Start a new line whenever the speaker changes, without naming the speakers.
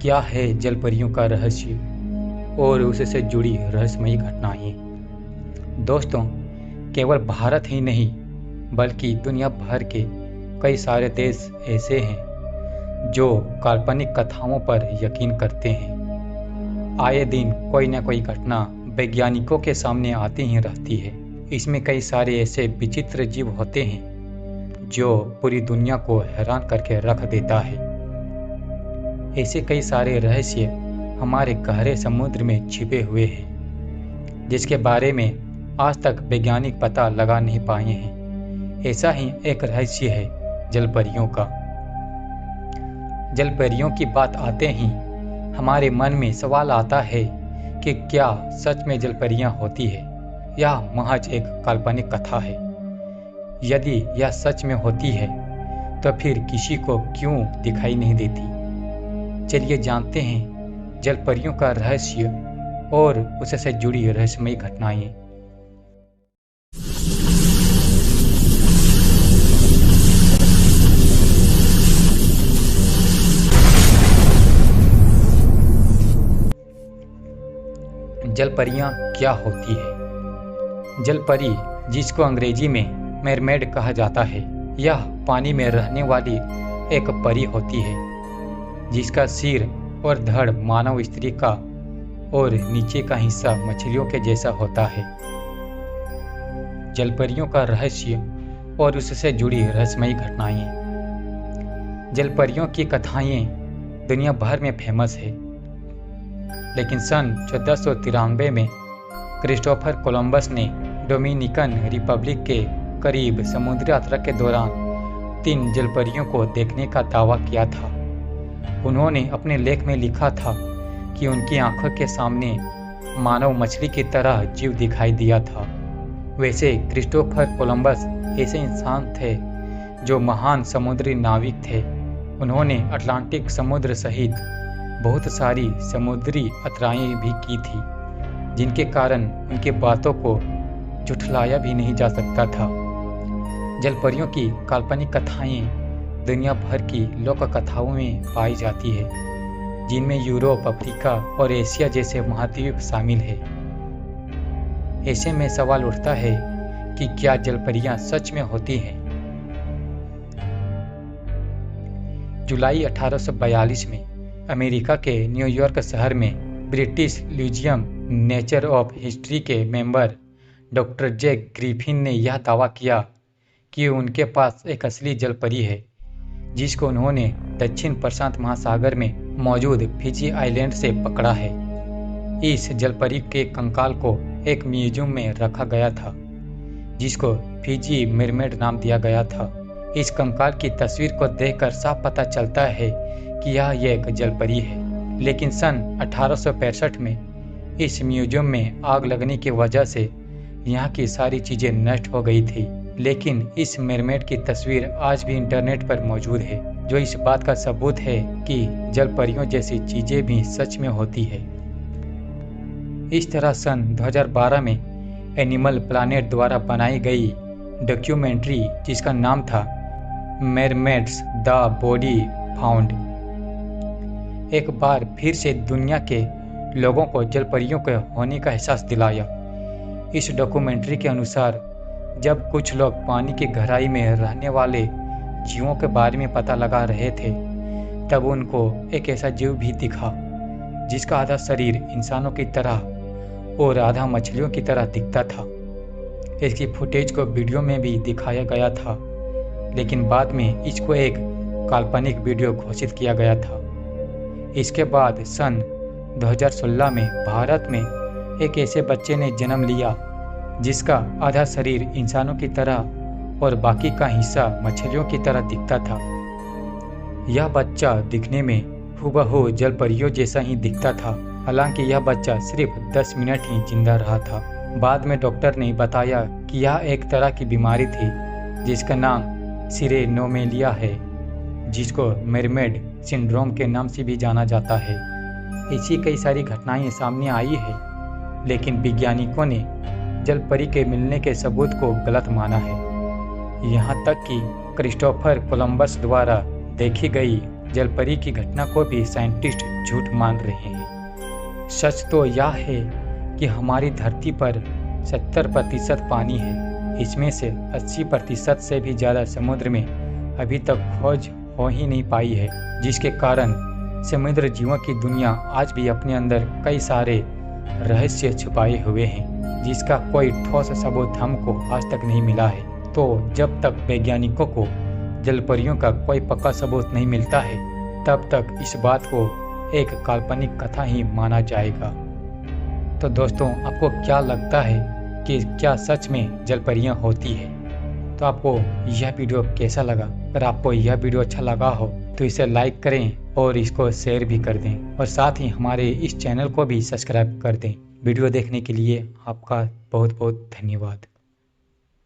क्या है जलपरियों का रहस्य और उससे जुड़ी रहस्यमयी घटनाएं। दोस्तों, केवल भारत ही नहीं बल्कि दुनिया भर के कई सारे देश ऐसे हैं जो काल्पनिक कथाओं पर यकीन करते हैं। आए दिन कोई न कोई घटना वैज्ञानिकों के सामने आती ही रहती है। इसमें कई सारे ऐसे विचित्र जीव होते हैं जो पूरी दुनिया को हैरान करके रख देता है। ऐसे कई सारे रहस्य हमारे गहरे समुद्र में छिपे हुए हैं जिसके बारे में आज तक वैज्ञानिक पता लगा नहीं पाए हैं। ऐसा ही एक रहस्य है जलपरियों का। जलपरियों की बात आते ही हमारे मन में सवाल आता है कि क्या सच में जलपरियां होती है या महज एक काल्पनिक कथा है। यदि यह सच में होती है तो फिर किसी को क्यों दिखाई नहीं देती। चलिए जानते हैं जलपरियों का रहस्य और उससे जुड़ी रहस्यमयी घटनाएं। जलपरियां क्या होती है? जलपरी, जिसको अंग्रेजी में मेरमेड कहा जाता है, यह पानी में रहने वाली एक परी होती है जिसका सिर और धड़ मानव स्त्री का और नीचे का हिस्सा मछलियों के जैसा होता है। जलपरियों का रहस्य और उससे जुड़ी रहस्यमयी घटनाएं। जलपरियों की कथाएं दुनिया भर में फेमस है, लेकिन सन 1493 में क्रिस्टोफर कोलंबस ने डोमिनिकन रिपब्लिक के करीब समुद्री यात्रा के दौरान 3 जलपरियों को देखने का दावा किया था। उन्होंने अपने लेख में लिखा था कि उनकी आंखों के सामने मानव मछली की तरह जीव दिखाई दिया था। वैसे क्रिस्टोफर कोलंबस ऐसे इंसान थे जो महान समुद्री नाविक थे। उन्होंने अटलांटिक समुद्र सहित बहुत सारी समुद्री यात्राएं भी की थी, जिनके कारण उनकी बातों को झुठलाया भी नहीं जा सकता था। जलपरियों की काल्पनिक कथाएं दुनिया भर की लोक कथाओं में पाई जाती है, जिनमें यूरोप, अफ्रीका और एशिया जैसे महाद्वीप शामिल है। ऐसे में सवाल उठता है कि क्या जलपरियां सच में होती हैं? जुलाई 1842 में अमेरिका के न्यूयॉर्क शहर में British museum nature of history के मेंबर डॉक्टर जे ग्रिफिन ने यह दावा किया कि उनके पास एक असली जलपरी है, जिसको उन्होंने दक्षिण प्रशांत महासागर में मौजूद फिजी आइलैंड से पकड़ा है। इस जलपरी के कंकाल को एक म्यूजियम में रखा गया था, जिसको फिजी मेरमेड नाम दिया गया था। इस कंकाल की तस्वीर को देखकर साफ पता चलता है कि यह एक जलपरी है, लेकिन सन 1865 में इस म्यूजियम में आग लगने की वजह से यहाँ की सारी चीज़ें नष्ट हो गई थी। लेकिन इस मेरमेड की तस्वीर आज भी इंटरनेट पर मौजूद है, जो इस बात का सबूत है कि जलपरियों जैसी चीजें भी सच में होती है। इस तरह सन 2012 में एनिमल प्लैनेट द्वारा बनाई गई डॉक्यूमेंट्री, जिसका नाम था मेरमेड्स द बॉडी फाउंड, एक बार फिर से दुनिया के लोगों को जलपरियों के होने का एहसास दिलाया। इस डॉक्यूमेंट्री के अनुसार जब कुछ लोग पानी की गहराई में रहने वाले जीवों के बारे में पता लगा रहे थे, तब उनको एक ऐसा जीव भी दिखा जिसका आधा शरीर इंसानों की तरह और आधा मछलियों की तरह दिखता था। इसकी फुटेज को वीडियो में भी दिखाया गया था, लेकिन बाद में इसको एक काल्पनिक वीडियो घोषित किया गया था। इसके बाद सन 2016 में भारत में एक ऐसे बच्चे ने जन्म लिया जिसका आधा शरीर इंसानों की तरह और बाकी का हिस्सा मछलियों की तरह दिखता था। यह बच्चा दिखने में हूबहू जलपरियों जैसा ही दिखता था। हालांकि यह बच्चा सिर्फ 10 मिनट ही जिंदा रहा था। बाद में डॉक्टर ने बताया कि यह एक तरह की बीमारी थी जिसका नाम सिरेनोमेलिया है, जिसको मेरमेड सिंड्रोम के नाम से भी जाना जाता है। ऐसी कई सारी घटनाएं सामने आई है, लेकिन वैज्ञानिकों ने जलपरी के मिलने के सबूत को गलत माना है। यहाँ तक कि क्रिस्टोफर कोलंबस द्वारा देखी गई जलपरी की घटना को भी साइंटिस्ट झूठ मान रहे हैं। सच तो यह है कि हमारी धरती पर 70% पानी है। इसमें से 80% से भी ज़्यादा समुद्र में अभी तक खोज हो ही नहीं पाई है, जिसके कारण समुद्र जीवों की दुनिया आज भी अपने अंदर कई सारे रहस्य छुपाए हुए हैं, जिसका कोई ठोस सबूत हमको आज तक नहीं मिला है। तो जब तक वैज्ञानिकों को जलपरियों का कोई पक्का सबूत नहीं मिलता है, तब तक इस बात को एक काल्पनिक कथा ही माना जाएगा। तो दोस्तों, आपको क्या लगता है कि क्या सच में जलपरियां होती है? तो आपको यह वीडियो कैसा लगा? अगर आपको यह वीडियो अच्छा लगा हो तो इसे लाइक करें और इसको शेयर भी कर दें, और साथ ही हमारे इस चैनल को भी सब्सक्राइब कर दें। वीडियो देखने के लिए आपका बहुत बहुत धन्यवाद।